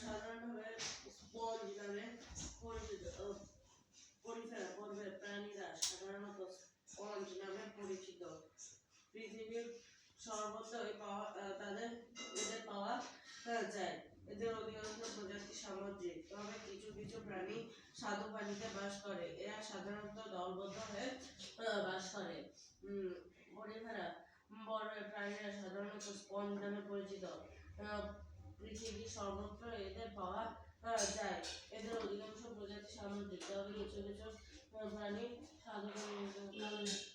সাধারণভাবে স্পঞ্জ নামে পরিচিত। পরিফেরা পর্বের প্রাণীরা সাধারণত স্পঞ্জ নামে পরিচিত। পৃথিবীর সর্বত্রই এদের পাওয়া যায়। এদের অধিকাংশ প্রজাতি সামুদ্রিক, তবে কিছু কিছু প্রাণী স্বাদু পানিতে বাস করে। এরা সাধারণত দলবদ্ধ হয়ে বাস করে। পরিফেরা পর্বের প্রাণীরা সাধারণত স্পঞ্জ নামে পরিচিত। পৃথিবীর সর্বত্র এদের পাওয়া যায়। এদের অধিকাংশ প্রজাতি সামুদ্রিক, তবে কিছু কিছু প্রাণী স্বাদু পানিতে